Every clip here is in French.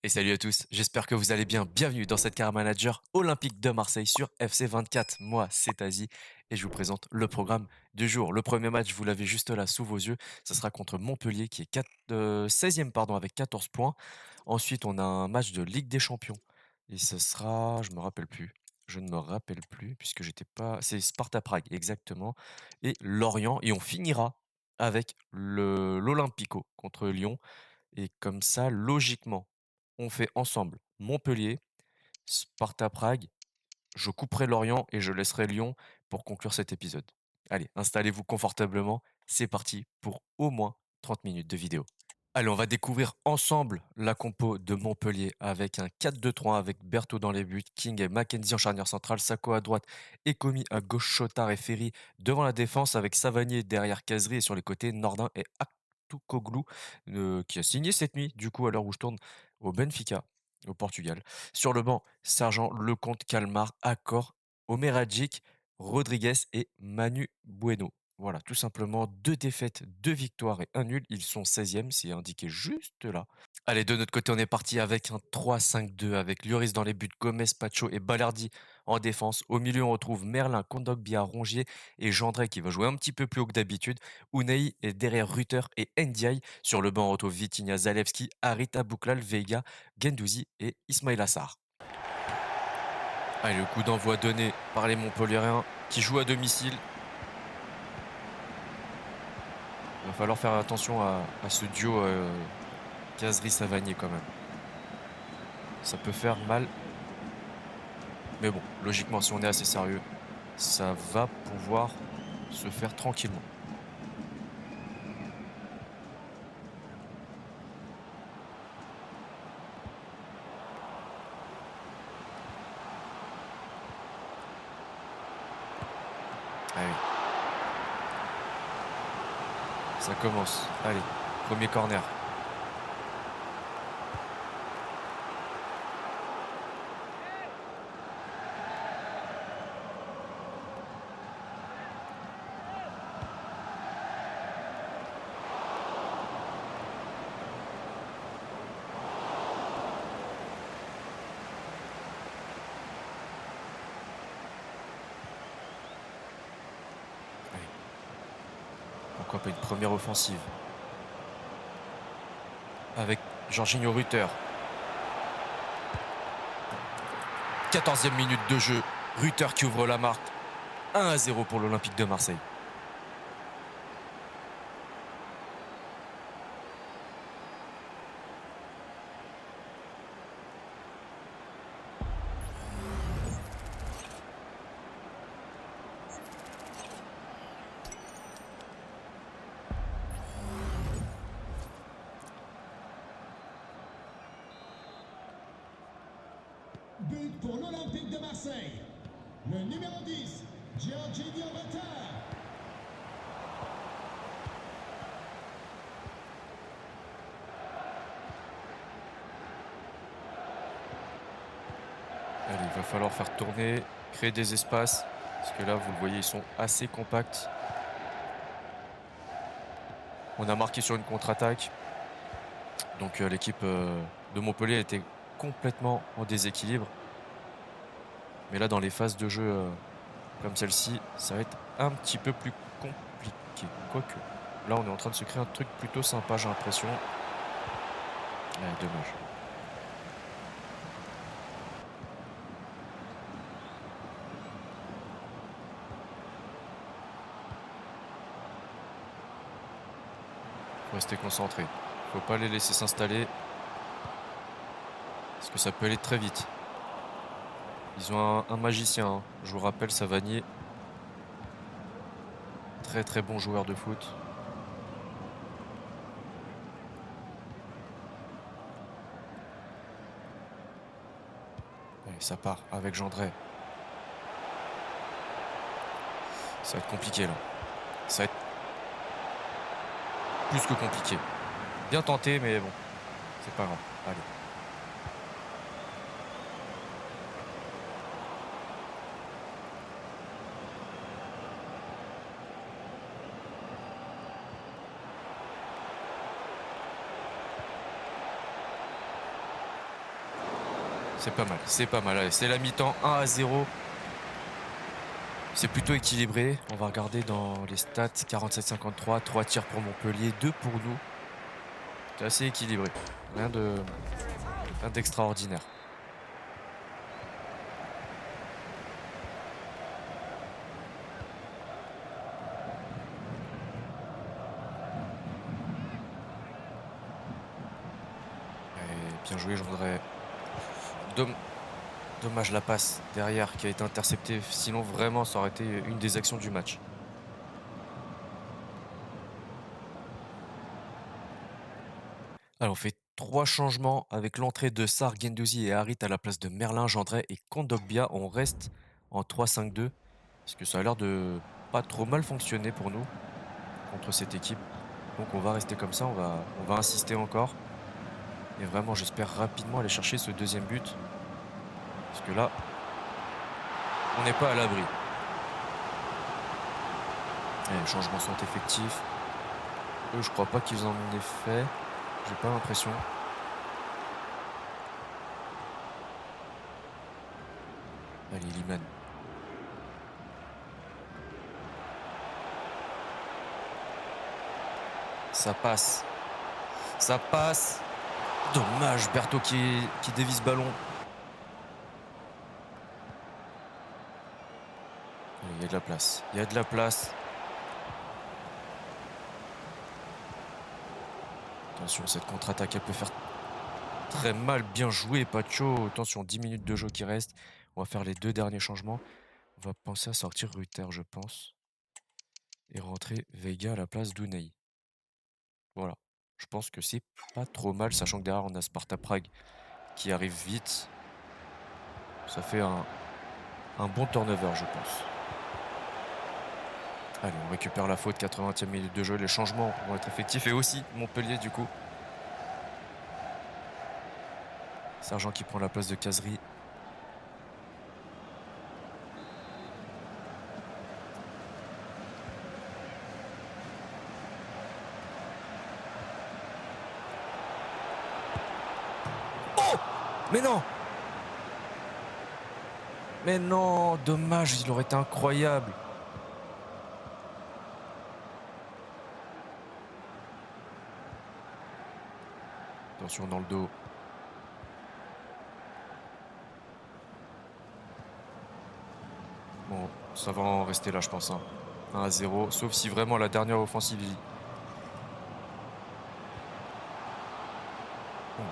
Et salut à tous, j'espère que vous allez bien. Bienvenue dans cette Car Manager olympique de Marseille sur FC24. Moi, c'est Tazi et je vous présente le programme du jour. Le premier match, vous l'avez juste là sous vos yeux, ce sera contre Montpellier qui est 16e pardon, avec 14 points. Ensuite, on a un match de Ligue des Champions et ce sera, je me rappelle plus. Je ne me rappelle plus puisque j'étais pas. C'est Sparta Prague, exactement. Et Lorient. Et on finira avec l'Olympico contre Lyon. Et comme ça, logiquement, on fait ensemble Montpellier, Sparta Prague, je couperai Lorient et je laisserai Lyon pour conclure cet épisode. Allez, installez-vous confortablement, c'est parti pour au moins 30 minutes de vidéo. Allez, on va découvrir ensemble la compo de Montpellier avec un 4-2-3 avec Berthaud dans les buts, King et Mackenzie en charnière centrale, Sako à droite, Ekomi à gauche, Chotard et Ferry devant la défense avec Savanier derrière Cazerie et sur les côtés Nordin et Aktoukoglu qui a signé cette nuit du coup à l'heure où je tourne au Benfica au Portugal. Sur le banc, Sergent Lecomte, Calmar, Accor, Omer Hadjik, Rodriguez et Manu Bueno. Voilà, tout simplement 2 défaites, 2 victoires et un nul. Ils sont 16e, c'est indiqué juste là. Allez, de notre côté, on est parti avec un 3-5-2 avec Lloris dans les buts, Gomez, Pacho et Ballardi en défense. Au milieu, on retrouve Merlin, Kondogbia, Rongier et Gendré qui va jouer un petit peu plus haut que d'habitude. Unai est derrière Rutter et Ndiaye. Sur le banc, on retrouve Vitinha, Zalewski, Harit Abouklal, Veiga, Gendouzi et Ismail Assar. Allez, le coup d'envoi donné par les Montpelliérains qui jouent à domicile. Il va falloir faire attention à ce duo Cazerie-Savanier quand même. Ça peut faire mal. Mais bon, logiquement, si on est assez sérieux, ça va pouvoir se faire tranquillement. Ah oui. Ça commence. Allez, premier corner. Allez. Pourquoi pas une première offensive avec Jorginho Rutter. 14e minute de jeu. Rutter qui ouvre la marque. 1-0 pour l'Olympique de Marseille. But pour l'Olympique de Marseille. Le numéro 10, Jorginho Rutter. Allez, il va falloir faire tourner, créer des espaces. Parce que là, vous le voyez, ils sont assez compacts. On a marqué sur une contre-attaque. Donc l'équipe de Montpellier était complètement en déséquilibre. Mais là, dans les phases de jeu comme celle-ci, ça va être un petit peu plus compliqué. Quoique, là, on est en train de se créer un truc plutôt sympa, j'ai l'impression. Dommage. Faut rester concentré. Faut pas les laisser s'installer. Parce que ça peut aller très vite. Ils ont un magicien, hein. Je vous rappelle, Savanier. Très très bon joueur de foot. Allez, ça part avec Gendré. Ça va être compliqué là. Ça va être plus que compliqué. Bien tenté, mais bon, c'est pas grave. Allez. C'est pas mal, c'est pas mal. Allez, c'est la mi-temps, 1-0. C'est plutôt équilibré. On va regarder dans les stats, 47-53, 3 tirs pour Montpellier, 2 pour nous. C'est assez équilibré. Rien d'extraordinaire. Et bien joué, je voudrais. Dommage la passe derrière qui a été interceptée. Sinon, vraiment, ça aurait été une des actions du match. Alors, on fait 3 changements avec l'entrée de Sar, Guendouzi et Harit à la place de Merlin, Gendret et Kondogbia. On reste en 3-5-2 parce que ça a l'air de pas trop mal fonctionner pour nous contre cette équipe. Donc, on va rester comme ça. On va insister encore. Et vraiment, j'espère rapidement aller chercher ce deuxième but. Parce que là, on n'est pas à l'abri. Et les changements sont effectifs. Eux, je crois pas qu'ils en aient fait. J'ai pas l'impression. Allez, Liman. Ça passe. Ça passe. Dommage, Berthaud qui dévie ce ballon. Allez, il y a de la place. Il y a de la place. Attention, cette contre-attaque, elle peut faire très mal. Bien joué, Pacho. Attention, 10 minutes de jeu qui restent. On va faire les 2 derniers changements. On va penser à sortir Ruther, je pense. Et rentrer Vega à la place d'Unai. Voilà. Je pense que c'est pas trop mal, sachant que derrière, on a Sparta Prague qui arrive vite. Ça fait un bon turnover, je pense. Allez, on récupère la faute, 80e minute de jeu. Les changements vont être effectifs. Et aussi Montpellier, du coup. Sergent qui prend la place de Casery. Oh! Mais non! Mais non! Dommage, il aurait été incroyable. Attention dans le dos. Bon, ça va en rester là, je pense. 1-0. Sauf si vraiment la dernière offensive. Bon.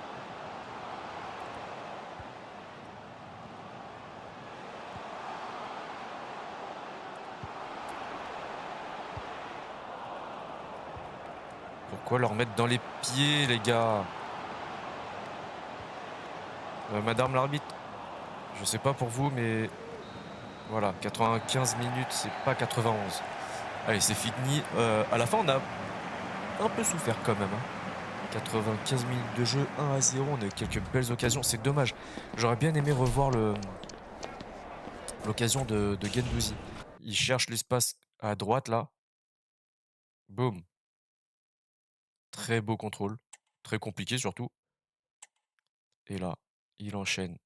Pourquoi leur mettre dans les pieds, les gars? Madame l'arbitre, je sais pas pour vous, mais voilà, 95 minutes, c'est pas 91. Allez, c'est fini. À la fin, on a un peu souffert quand même. 95 minutes de jeu, 1-0. On a eu quelques belles occasions. C'est dommage. J'aurais bien aimé revoir l'occasion de Guendouzi. Il cherche l'espace à droite, là. Boum. Très beau contrôle. Très compliqué, surtout. Et là, il enchaîne.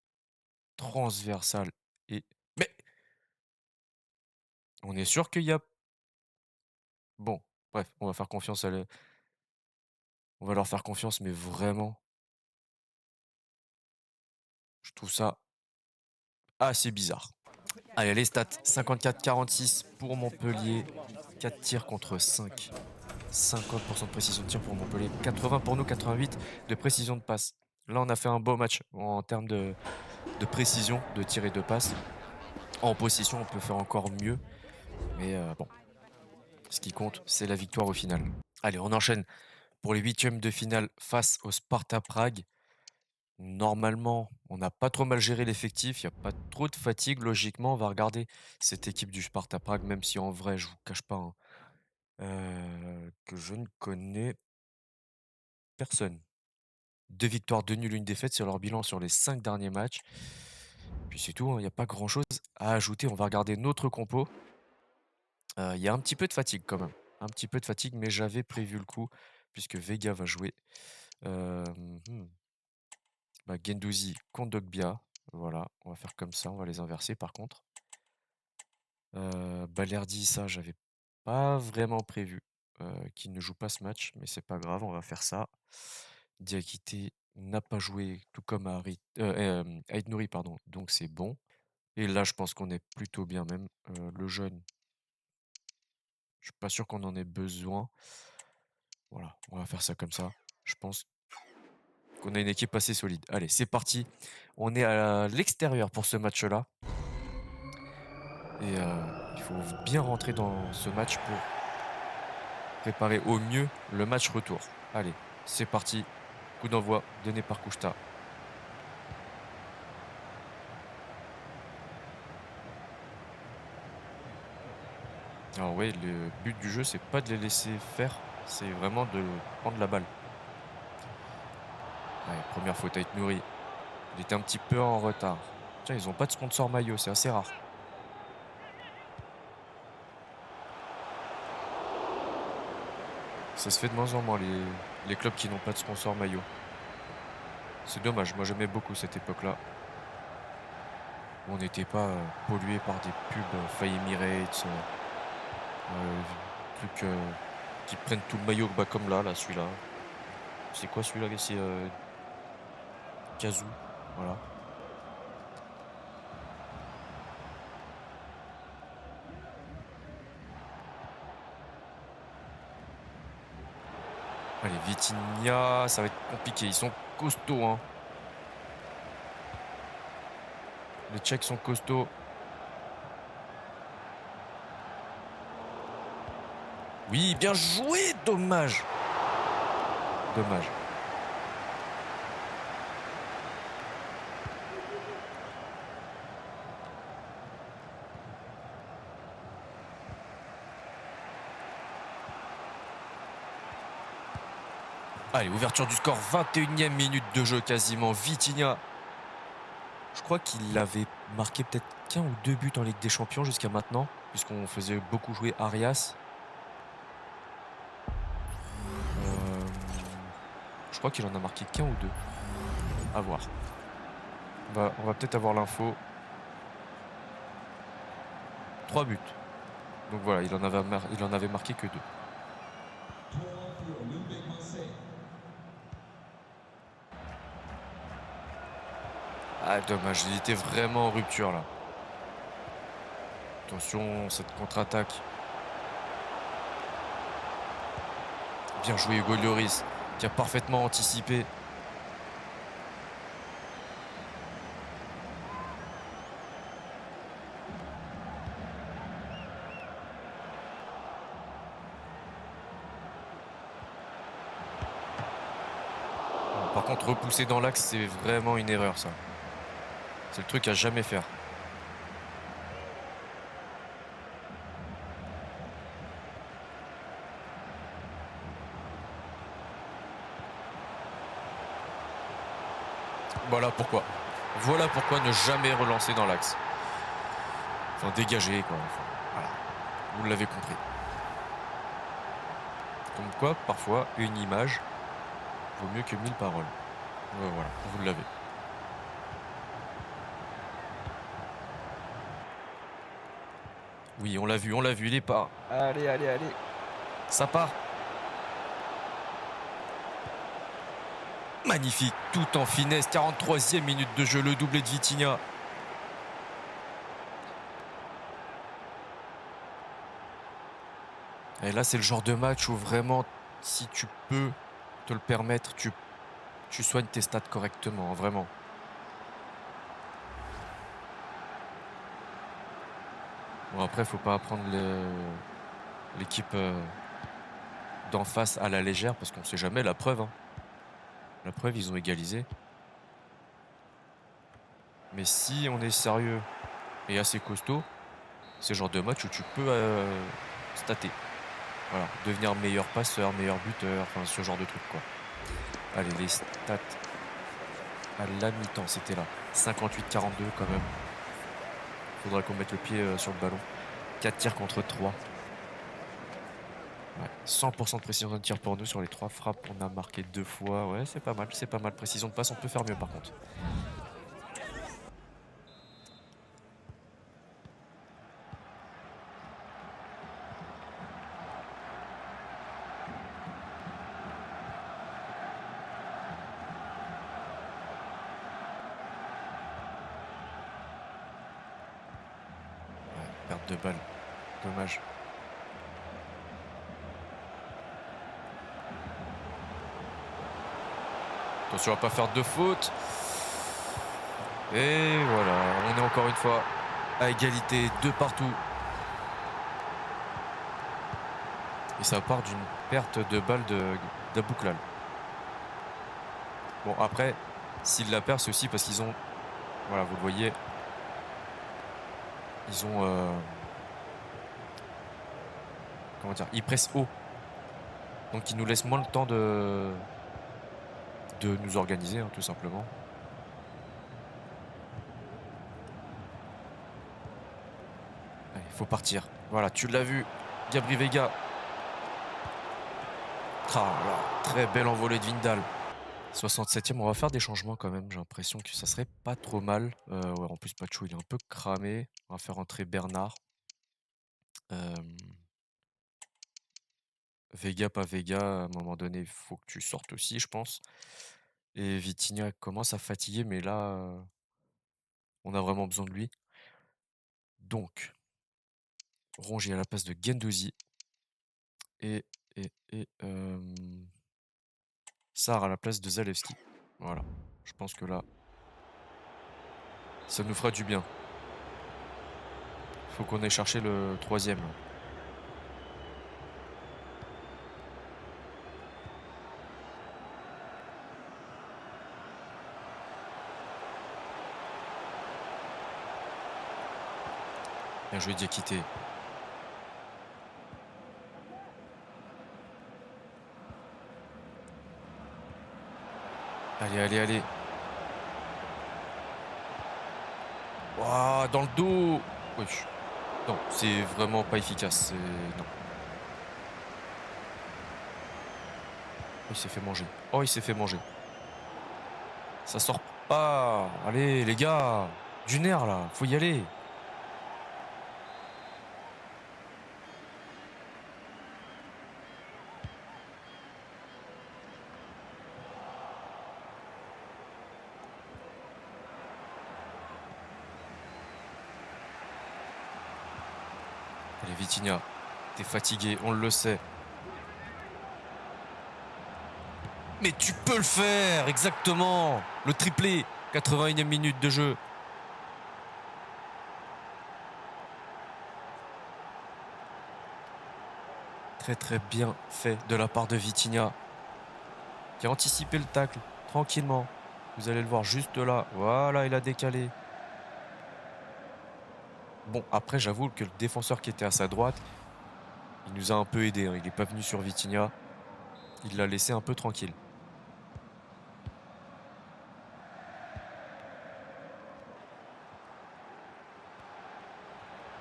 Transversal. Et... Mais on est sûr qu'il y a... Bon, bref, on va faire confiance on va leur faire confiance, mais vraiment, je trouve ça assez bizarre. Allez, les stats, 54-46 pour Montpellier, 4 tirs contre 5. 50% de précision de tir pour Montpellier, 80 pour nous, 88 de précision de passe. Là, on a fait un beau match en termes de précision de tir et de passe. En possession, on peut faire encore mieux, mais bon, ce qui compte, c'est la victoire au final. Allez, on enchaîne pour les huitièmes de finale face au Sparta Prague. Normalement, on n'a pas trop mal géré l'effectif, il n'y a pas trop de fatigue. Logiquement, on va regarder cette équipe du Sparta Prague, même si en vrai, je vous cache pas que je ne connais personne. 2 victoires, 2 nuls, 1 défaite sur leur bilan sur les 5 derniers matchs. Puis c'est tout, il n'y a pas grand-chose à ajouter. On va regarder notre compo. Il y a un petit peu de fatigue quand même. Un petit peu de fatigue, mais j'avais prévu le coup, puisque Vega va jouer. Guendouzi, Kondogbia. Voilà, on va faire comme ça, on va les inverser par contre. Balerdi, ça, j'avais pas vraiment prévu, qu'il ne joue pas ce match, mais c'est pas grave, on va faire ça. Diakité n'a pas joué, tout comme Aït Nouri, pardon, donc c'est bon. Et là, je pense qu'on est plutôt bien même. Le jeune, je suis pas sûr qu'on en ait besoin. Voilà, on va faire ça comme ça. Je pense qu'on a une équipe assez solide. Allez, c'est parti. On est à l'extérieur pour ce match-là. Et il faut bien rentrer dans ce match pour préparer au mieux le match retour. Allez, c'est parti. Coup d'envoi donné par Kouchta. Alors ouais, le but du jeu, c'est pas de les laisser faire, c'est vraiment de prendre la balle. Ouais, première faute à Nouri. Il était un petit peu en retard. Tiens, ils ont pas de sponsor maillot, c'est assez rare. Ça se fait de moins en moins, les clubs qui n'ont pas de sponsor maillot. C'est dommage, moi j'aimais beaucoup cette époque-là. On n'était pas pollué par des pubs Fly Emirates, trucs qui prennent tout le maillot, bah, comme là, celui-là. C'est quoi celui-là? C'est Kazoo, voilà. Allez, Vitinha, ça va être compliqué. Ils sont costauds, hein. Les Tchèques sont costauds. Oui, bien joué, dommage. Dommage. Allez, ouverture du score, 21e minute de jeu quasiment. Vitinha, je crois qu'il avait marqué peut-être qu'un ou deux buts en Ligue des Champions jusqu'à maintenant, puisqu'on faisait beaucoup jouer Arias. Euh, je crois qu'il en a marqué qu'un ou deux. À voir. On va peut-être avoir l'info. 3 buts. Donc voilà, il en avait marqué que 2. Ah, dommage, il était vraiment en rupture là. Attention, cette contre-attaque. Bien joué Hugo Lloris, qui a parfaitement anticipé. Par contre, repousser dans l'axe, c'est vraiment une erreur, ça. C'est le truc à jamais faire. Voilà pourquoi. Voilà pourquoi ne jamais relancer dans l'axe. Enfin, dégager, quoi. Enfin, voilà. Vous l'avez compris. Comme quoi, parfois, une image vaut mieux que 1000 paroles. Voilà, vous l'avez. Oui, on l'a vu, il est pas. Allez, allez, allez. Ça part. Magnifique, tout en finesse. 43e minute de jeu, le doublé de Vitinha. Et là, c'est le genre de match où vraiment, si tu peux te le permettre, tu soignes tes stats correctement, vraiment. Bon, après, faut pas prendre l'équipe d'en face à la légère, parce qu'on sait jamais, la preuve. Hein. La preuve, ils ont égalisé. Mais si on est sérieux et assez costaud, c'est le genre de match où tu peux stater. Voilà, devenir meilleur passeur, meilleur buteur, enfin ce genre de truc quoi. Allez, les stats à la mi-temps, c'était là. 58-42 quand même. Faudra qu'on mette le pied sur le ballon. 4 tirs contre 3. Ouais, 100% de précision de tir pour nous sur les 3 frappes. On a marqué 2 fois. Ouais, c'est pas mal, c'est pas mal. Précision de passe, on peut faire mieux par contre. perte de balle. Dommage. Attention à pas faire de faute. Et voilà, on est encore une fois à égalité, 2 partout. Et ça part d'une perte de balle d'Abouklal. Bon, après, s'il la perd, c'est aussi parce qu'ils ont... Voilà, vous le voyez. Ils ont... comment dire? Ils pressent haut. Donc ils nous laissent moins le temps de nous organiser, hein, tout simplement. Allez, il faut partir. Voilà, tu l'as vu, Gabri Veiga. Ah là, très belle envolée de Vindal. 67e, on va faire des changements quand même. J'ai l'impression que ça serait pas trop mal. Ouais, en plus, Pacho, il est un peu cramé. On va faire entrer Bernard. Vega, pas Vega, à un moment donné, il faut que tu sortes aussi, je pense. Et Vitinha commence à fatiguer, mais là, on a vraiment besoin de lui. Donc, Rongier à la place de Guendouzi. Et Sarr à la place de Zalewski. Voilà. Je pense que là, ça nous fera du bien. Faut qu'on aille chercher le 3e. Bien joué, Diakité. Allez, allez, allez. Ouah, dans le dos. Oui. Non, c'est vraiment pas efficace. Non. Oh, il s'est fait manger. Oh, il s'est fait manger. Ça sort pas. Allez, les gars. Du nerf, là. Faut y aller. Allez, Vitinha. T'es fatigué, on le sait. Mais tu peux le faire, exactement. Le triplé, 81e minute de jeu. Très très bien fait de la part de Vitinha, qui a anticipé le tacle tranquillement. Vous allez le voir juste là. Voilà, il a décalé. Bon, après, j'avoue que le défenseur qui était à sa droite, il nous a un peu aidé, hein. Il n'est pas venu sur Vitinha. Il l'a laissé un peu tranquille.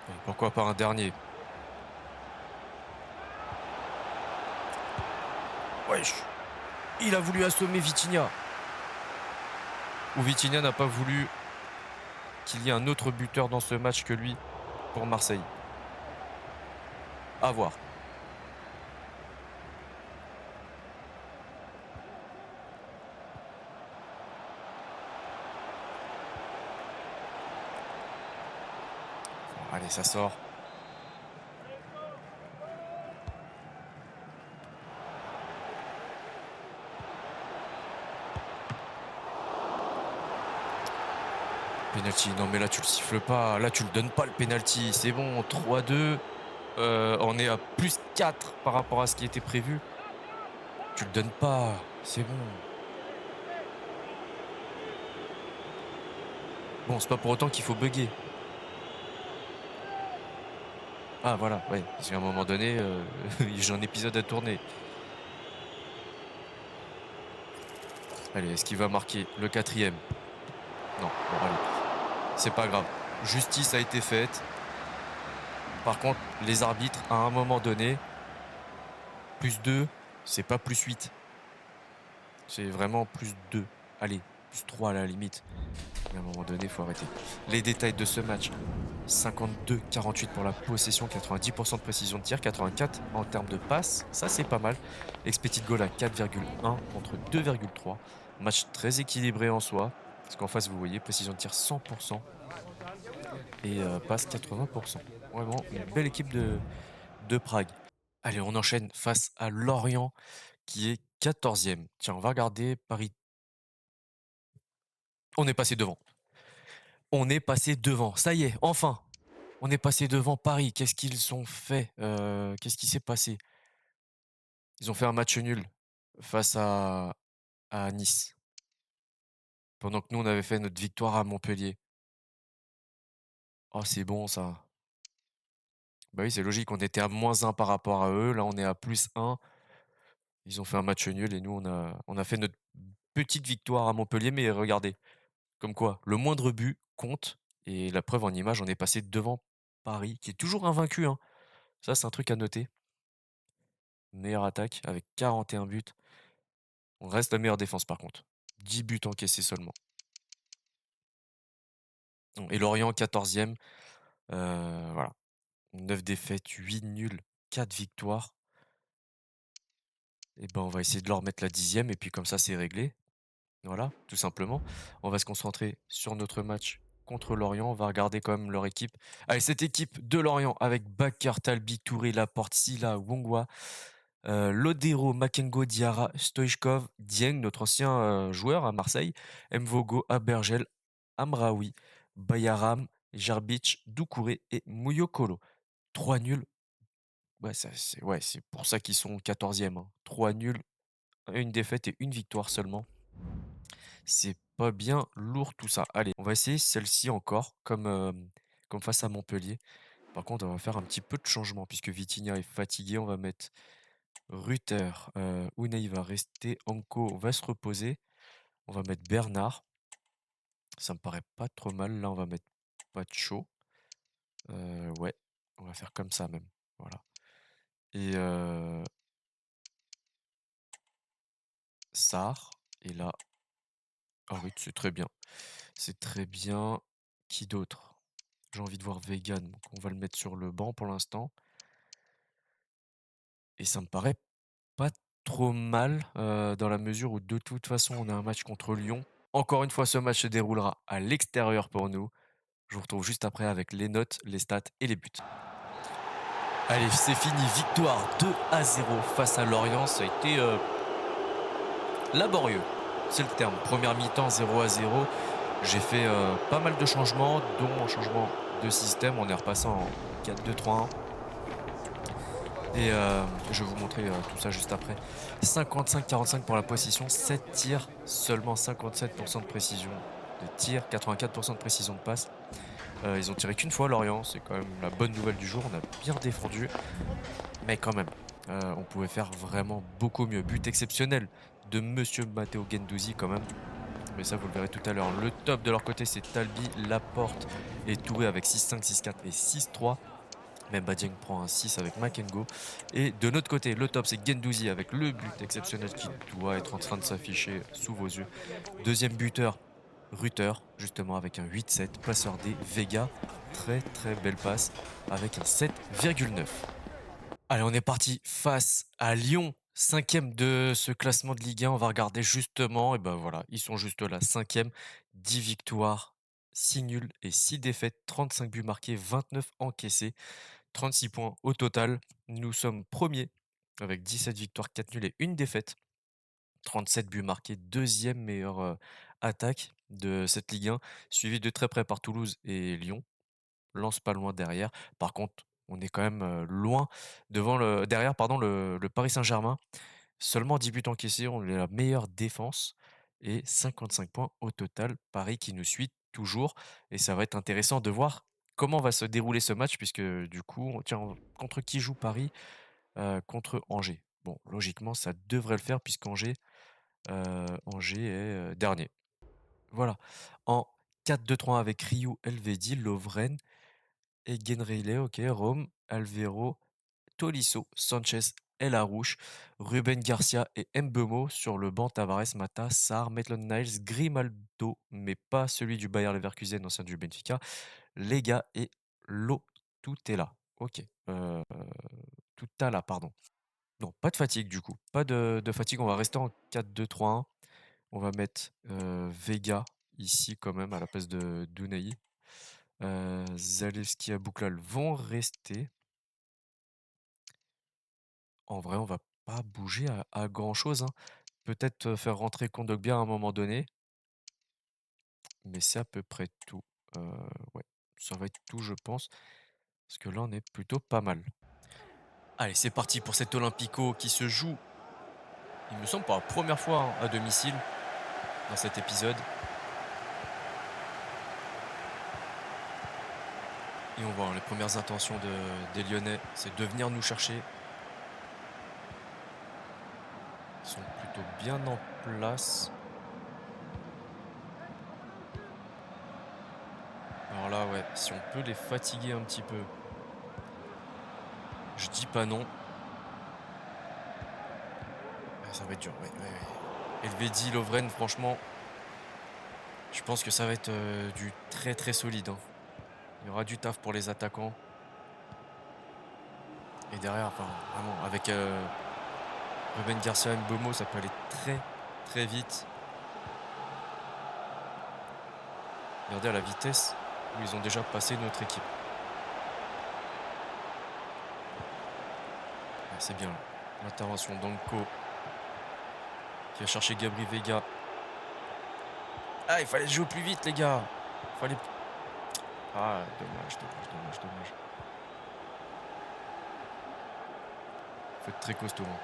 Et pourquoi pas un dernier? Wesh. Il a voulu assommer Vitinha. Ou Vitinha n'a pas voulu qu'il y ait un autre buteur dans ce match que lui pour Marseille. À voir. Allez, ça sort. Penalty, non mais là tu le siffles pas, là tu le donnes pas le penalty, c'est bon, 3-2, on est à plus 4 par rapport à ce qui était prévu. Tu le donnes pas, c'est bon. Bon, c'est pas pour autant qu'il faut bugger. Ah voilà, ouais, parce qu'à un moment donné, j'ai un épisode à tourner. Allez, est-ce qu'il va marquer le 4e? Non, bon allez, c'est pas grave. Justice a été faite. Par contre, les arbitres, à un moment donné, plus 2, c'est pas plus 8. C'est vraiment plus 2. Allez, plus 3 à la limite. Mais à un moment donné, il faut arrêter. Les détails de ce match. 52-48 pour la possession, 90% de précision de tir, 84 en termes de passes. Ça, c'est pas mal. Expected goal à 4,1 contre 2,3. Match très équilibré en soi. Parce qu'en face, vous voyez, précision de tir 100% et passe 80%. Vraiment une belle équipe de Prague. Allez, on enchaîne face à Lorient qui est 14e. Tiens, on va regarder Paris. On est passé devant. On est passé devant. Ça y est, enfin. On est passé devant Paris. Qu'est-ce qu'ils ont fait? Qu'est-ce qui s'est passé? Ils ont fait un match nul face à Nice. Pendant que nous, on avait fait notre victoire à Montpellier. Oh, c'est bon ça. Bah oui, c'est logique. On était à -1 par rapport à eux. Là, on est à +1. Ils ont fait un match nul et nous, on a fait notre petite victoire à Montpellier. Mais regardez, comme quoi, le moindre but compte. Et la preuve en image, on est passé devant Paris, qui est toujours invaincu, hein. Ça, c'est un truc à noter. Meilleure attaque avec 41 buts. On reste la meilleure défense par contre. 10 buts encaissés seulement. Et Lorient 14e. Voilà. 9 défaites, 8 nuls, 4 victoires. Et ben, on va essayer de leur remettre la 10e et puis comme ça, c'est réglé. Voilà, tout simplement. On va se concentrer sur notre match contre Lorient. On va regarder quand même leur équipe. Allez, cette équipe de Lorient avec Bakar, Talbi, Touré, Laporte, Silla, Wongwa, Lodero, Makengo, Diarra, Stoichkov, Dieng, notre ancien joueur à Marseille, Mvogo, Abergel, Amraoui, Bayaram, Jarbic, Doucouré et Mouyokolo. 3 nuls. Ouais, c'est pour ça qu'ils sont 14e, hein. 3 nuls, une défaite et une victoire seulement. C'est pas bien lourd tout ça. Allez, on va essayer celle-ci encore, comme face à Montpellier. Par contre, on va faire un petit peu de changement puisque Vitinha est fatigué. On va mettre Rutter. Unai va rester. Anko va se reposer. On va mettre Bernard. Ça me paraît pas trop mal. Là, on va mettre Pacho. Ouais, on va faire comme ça même. Voilà. Et Sarr. Et là. Ah oui, c'est très bien. C'est très bien. Qui d'autre? J'ai envie de voir Vegan, donc on va le mettre sur le banc pour l'instant. Et ça me paraît pas trop mal, dans la mesure où de toute façon on a un match contre Lyon. Encore une fois, ce match se déroulera à l'extérieur pour nous. Je vous retrouve juste après avec les notes, les stats et les buts. Allez, c'est fini, victoire 2-0 face à Lorient. Ça a été laborieux, c'est le terme. Première mi-temps 0-0. J'ai fait pas mal de changements, dont un changement de système. On est repassé en 4-2-3-1. Et je vais vous montrer tout ça juste après. 55-45 pour la possession, 7 tirs, seulement 57% de précision de tir, 84% de précision de passe. Ils ont tiré qu'une fois Lorient, c'est quand même la bonne nouvelle du jour. On a bien défendu, mais quand même, on pouvait faire vraiment beaucoup mieux. But exceptionnel de Monsieur Matteo Guendouzi quand même. Mais ça, vous le verrez tout à l'heure. Le top de leur côté, c'est Talbi, Laporte et Touré avec 6-5, 6-4 et 6-3. Même Badiang prend un 6 avec Makengo. Et de notre côté, le top, c'est Guendouzi avec le but exceptionnel qui doit être en train de s'afficher sous vos yeux. Deuxième buteur, Rutter, justement avec un 8-7. Passeur D, Vega. Très très belle passe avec un 7,9. Allez, on est parti face à Lyon, cinquième de ce classement de Ligue 1. On va regarder justement, et ben voilà, ils sont juste là, cinquième, 10 victoires, 6 nuls et 6 défaites, 35 buts marqués, 29 encaissés, 36 points au total. Nous sommes premiers avec 17 victoires, 4 nuls et une défaite, 37 buts marqués, deuxième meilleure attaque de cette Ligue 1, suivi de très près par Toulouse et Lyon. Lance pas loin derrière. Par contre, on est quand même loin derrière pardon, le Paris Saint-Germain. Seulement 10 buts encaissés, on est la meilleure défense et 55 points au total. Paris qui nous suit toujours et ça va être intéressant de voir comment va se dérouler ce match puisque du coup, tiens, contre qui joue Paris? Contre Angers. Bon, logiquement, ça devrait le faire puisqu'Angers Angers est dernier. Voilà. En 4-2-3 avec Ryu, Elvedi, Lovren, Egenreile, ok, Rome, Alvero, Tolisso, Sanchez, El Arouche, Ruben Garcia et Mbemo sur le banc. Tavares, Mata, Sarr, Maitland-Niles, Grimaldo, mais pas celui du Bayer Leverkusen, ancien du Benfica, Lega et Lotutella. Ok, Tutala, pardon. Non, pas de fatigue du coup, pas de fatigue. On va rester en 4-2-3-1. On va mettre Vega ici quand même à la place de d'Unai. Zalewski et Bouklal vont rester. En vrai, on va pas bouger à grand-chose, hein. Peut-être, faire rentrer Kondogbia à un moment donné, mais c'est à peu près tout. Heu, ouais, ça va être tout, je pense, parce que là, on est plutôt pas mal. Allez, c'est parti pour cet Olympico qui se joue, il me semble pour la première fois, hein, à domicile dans cet épisode. Et on voit, hein, les premières intentions des Lyonnais, c'est de venir nous chercher. Ils sont plutôt bien en place. Alors là, ouais, si on peut les fatiguer un petit peu, je dis pas non. Ah, ça va être dur, ouais, ouais, ouais. Elvedi, Lovren, franchement, je pense que ça va être, du très, très solide, hein. Il y aura du taf pour les attaquants. Et derrière, enfin, vraiment, avec, Ruben Garcia Mbeumo, ça peut aller très, très vite. Regardez à la vitesse où ils ont déjà passé notre équipe. Ah, c'est bien là. L'intervention d'Anko qui va chercher Gabri Vega. Ah, il fallait jouer plus vite, les gars. Fallait. Ah, dommage, dommage, dommage, dommage. Faut être très costaud, hein.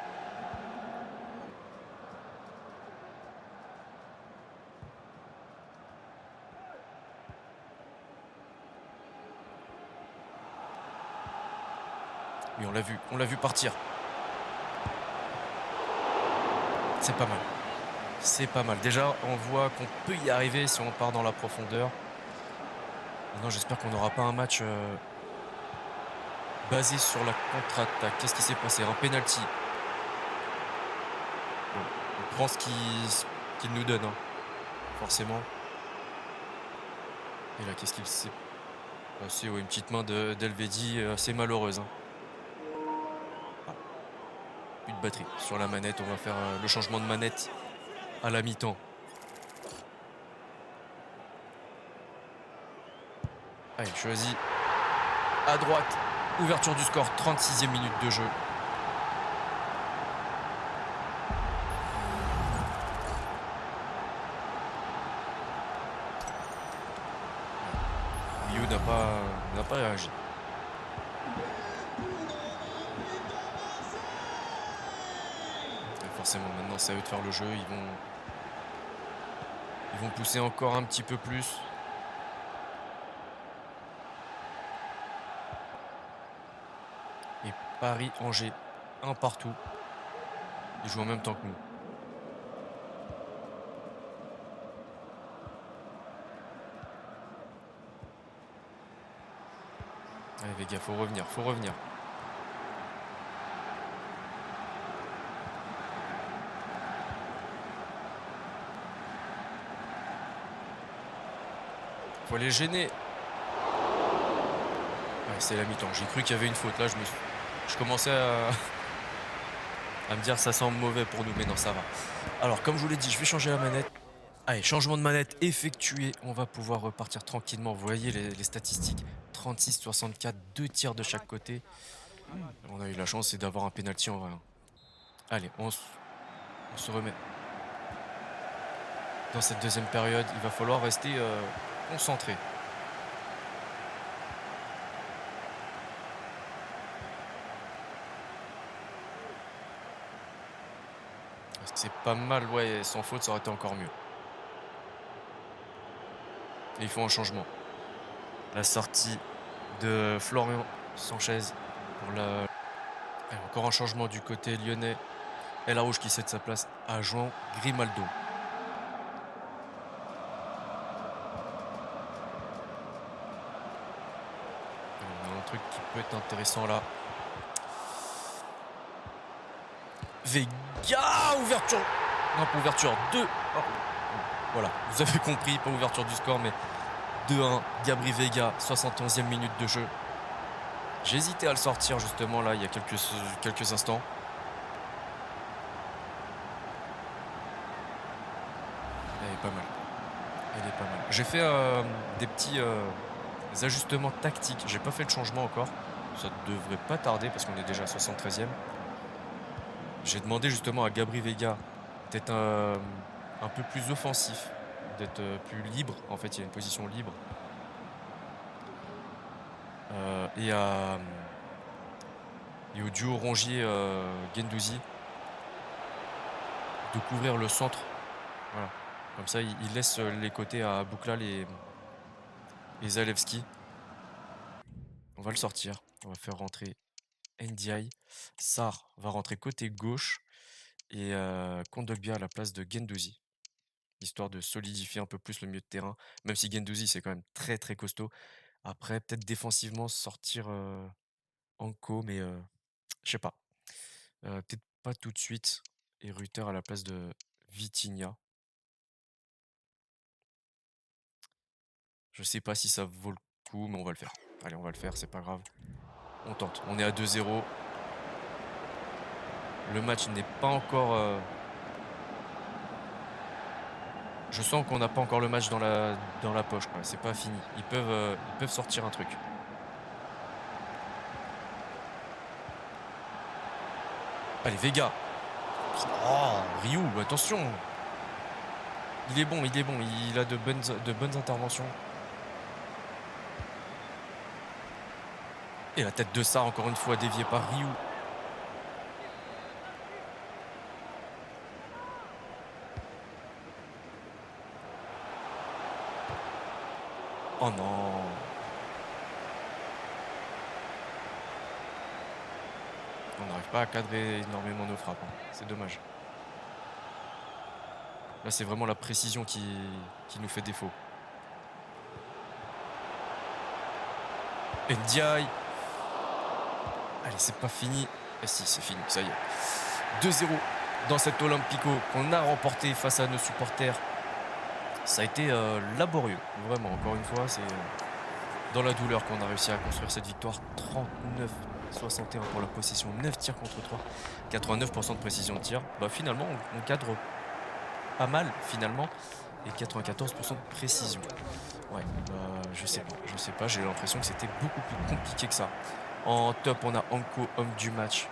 Oui, on l'a vu partir. C'est pas mal. C'est pas mal. Déjà, on voit qu'on peut y arriver si on part dans la profondeur. Maintenant, j'espère qu'on n'aura pas un match basé sur la contre-attaque. Qu'est-ce qui s'est passé? Un penalty. Bon, on prend ce qu'il nous donne, hein, forcément. Et là, qu'est-ce qu'il s'est passé? Ouais, une petite main d'Elvedi assez malheureuse, hein. Ah, plus de batterie sur la manette. On va faire le changement de manette à la mi-temps. Allez, choisi à droite. Ouverture du score, 36e minute de jeu. Liu n'a pas réagi. Et forcément, maintenant, c'est à eux de faire le jeu. Ils vont pousser encore un petit peu plus. Et Paris-Angers, un partout. Ils jouent en même temps que nous. Allez, Vega, faut revenir, faut revenir. Faut les gêner. Ouais, c'est la mi-temps. J'ai cru qu'il y avait une faute. Là, je commençais à me dire ça semble mauvais pour nous, mais non, ça va. Alors, comme je vous l'ai dit, je vais changer la manette. Allez, changement de manette effectué. On va pouvoir repartir tranquillement. Vous voyez les statistiques. 36-64, 2 tirs de chaque côté. On a eu la chance, c'est d'avoir un penalty en vrai, hein. Allez, on se remet dans cette deuxième période. Il va falloir rester concentré. C'est pas mal, ouais, sans faute, ça aurait été encore mieux. Et il faut un changement. La sortie de Florian Sanchez pour la. Et encore un changement du côté lyonnais. Et la rouge qui cède sa place à João Grimaldo. On a un truc qui peut être intéressant là. Vega, ouverture. Non, pas ouverture. 2. Oh. Voilà, vous avez compris, pas ouverture du score, mais 2-1. Gabri Vega, 71e minute de jeu. J'ai hésité à le sortir justement là, il y a quelques instants. Elle est pas mal. Elle est pas mal. J'ai fait des petits ajustements tactiques. J'ai pas fait le changement encore. Ça devrait pas tarder parce qu'on est déjà à 73e. J'ai demandé justement à Gabri Veiga d'être un peu plus offensif, d'être plus libre. En fait, il y a une position libre. Et au duo Rongier-Guendouzi de couvrir le centre. Voilà. Comme ça, il laisse les côtés à Bouklal et Zalewski. On va le sortir. On va faire rentrer Ndiaye. Sarr va rentrer côté gauche. Et Kondogbia à la place de Guendouzi. Histoire de solidifier un peu plus le milieu de terrain. Même si Guendouzi, c'est quand même très très costaud. Après, peut-être défensivement sortir Anko, mais je sais pas. Peut-être pas tout de suite. Et Rutter à la place de Vitinha. Je sais pas si ça vaut le coup, mais on va le faire. Allez, on va le faire, c'est pas grave. On tente. On est à 2-0. Le match n'est pas encore. Je sens qu'on n'a pas encore le match dans la poche, quoi. C'est pas fini. Ils peuvent sortir un truc. Allez, Vega. Oh, Ryu, attention. Il est bon, il est bon. Il a de bonnes interventions. Et la tête de Sarr, encore une fois, déviée par Ryu. Oh non. On n'arrive pas à cadrer énormément nos frappes, hein. C'est dommage. Là, c'est vraiment la précision qui nous fait défaut. Ndiaye. Allez, c'est pas fini. Eh si, c'est fini, ça y est. 2-0 dans cet Olympico qu'on a remporté face à nos supporters. Ça a été laborieux, vraiment. Encore une fois, c'est dans la douleur qu'on a réussi à construire cette victoire. 39-61 pour la possession, 9 tirs contre 3, 89% de précision de tir. Bah, finalement, on cadre pas mal, finalement, et 94% de précision. Ouais, je sais pas, j'ai l'impression que c'était beaucoup plus compliqué que ça. En top, on a Anko, homme du match.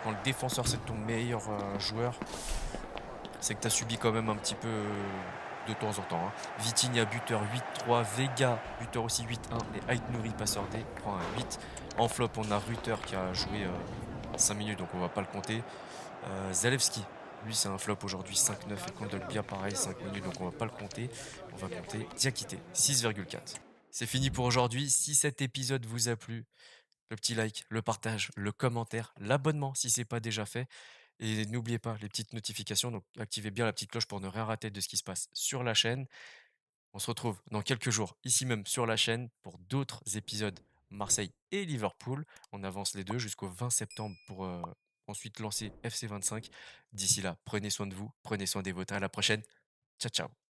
Quand le défenseur, c'est ton meilleur joueur, c'est que tu as subi quand même un petit peu de temps en temps, hein. Vitinha, buteur 8-3. Vega, buteur aussi 8-1. Et Ait Nouri, passeur D, prend un 8. En flop, on a Rutter qui a joué 5 minutes, donc on va pas le compter. Zalewski, lui, c'est un flop aujourd'hui, 5-9. Et Kondogbia, pareil, 5 minutes, donc on va pas le compter. On va compter Diakité, 6,4. C'est fini pour aujourd'hui. Si cet épisode vous a plu, le petit like, le partage, le commentaire, l'abonnement si c'est pas déjà fait. Et n'oubliez pas les petites notifications, donc activez bien la petite cloche pour ne rien rater de ce qui se passe sur la chaîne. On se retrouve dans quelques jours ici même sur la chaîne pour d'autres épisodes Marseille et Liverpool. On avance les deux jusqu'au 20 septembre pour ensuite lancer FC 25. D'ici là, prenez soin de vous, prenez soin des vôtres. À la prochaine. Ciao, ciao.